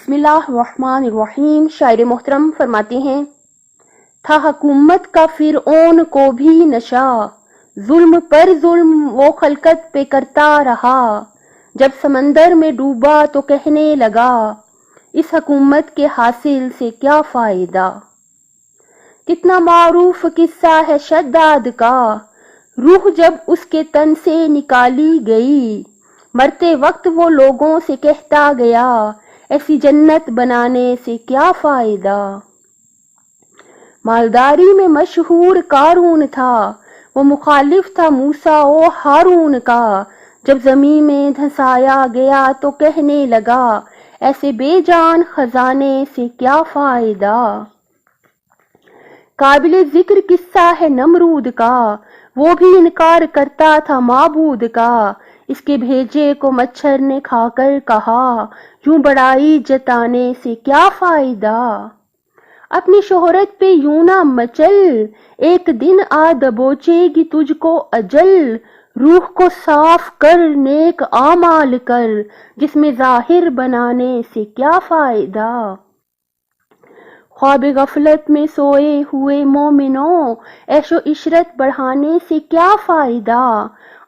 بسم اللہ الرحمن الرحیم۔ شاعر محترم فرماتے ہیں، تھا حکومت کا فرعون کو بھی نشہ، ظلم پر ظلم وہ خلقت پہ کرتا رہا، جب سمندر میں ڈوبا تو کہنے لگا، اس حکومت کے حاصل سے کیا فائدہ۔ کتنا معروف قصہ ہے شداد کا، روح جب اس کے تن سے نکالی گئی، مرتے وقت وہ لوگوں سے کہتا گیا، ایسی جنت بنانے سے کیا فائدہ۔ مالداری میں مشہور قارون تھا، وہ مخالف تھا موسیٰ و ہارون کا، جب زمین میں دھنسایا گیا تو کہنے لگا، ایسے بے جان خزانے سے کیا فائدہ۔ قابل ذکر قصہ ہے نمرود کا، وہ بھی انکار کرتا تھا معبود کا، اس کے بھیجے کو مچھر نے کھا کر کہا، یوں بڑائی جتانے سے کیا فائدہ۔ اپنی شہرت پہ یوں نہ مچل، ایک دن آ دبوچے گی تجھ کو اجل، روح کو صاف کر نیک اعمال کر، جس میں ظاہر بنانے سے کیا فائدہ۔ خواب غفلت میں سوئے ہوئے مومنوں، عیش و عشرت بڑھانے سے کیا فائدہ۔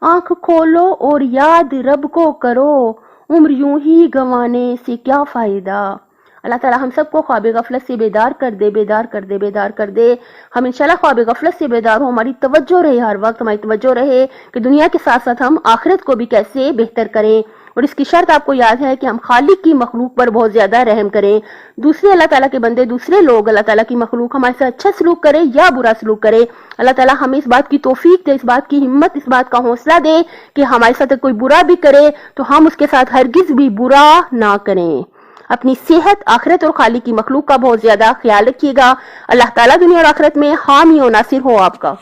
آنکھ کھولو اور یاد رب کو کرو، عمر یوں ہی گنوانے سے کیا فائدہ۔ اللہ تعالیٰ ہم سب کو خواب غفلت سے بیدار کر دے، بیدار کر دے، بیدار کر دے۔ ہم انشاءاللہ خواب غفلت سے بیدار ہوں، ہماری توجہ رہے، ہر وقت ہماری توجہ رہے کہ دنیا کے ساتھ ساتھ ہم آخرت کو بھی کیسے بہتر کریں، اور اس کی شرط آپ کو یاد ہے کہ ہم خالق کی مخلوق پر بہت زیادہ رحم کریں۔ دوسرے اللہ تعالیٰ کے بندے، دوسرے لوگ، اللہ تعالیٰ کی مخلوق ہمارے سے اچھا سلوک کرے یا برا سلوک کرے، اللہ تعالیٰ ہمیں اس بات کی توفیق دے، اس بات کی ہمت، اس بات کا حوصلہ دے کہ ہمارے ساتھ کوئی برا بھی کرے تو ہم اس کے ساتھ ہرگز بھی برا نہ کریں۔ اپنی صحت، آخرت اور خالق کی مخلوق کا بہت زیادہ خیال رکھیے گا۔ اللہ تعالیٰ دنیا اور آخرت میں حامی و ناصر ہو آپ کا۔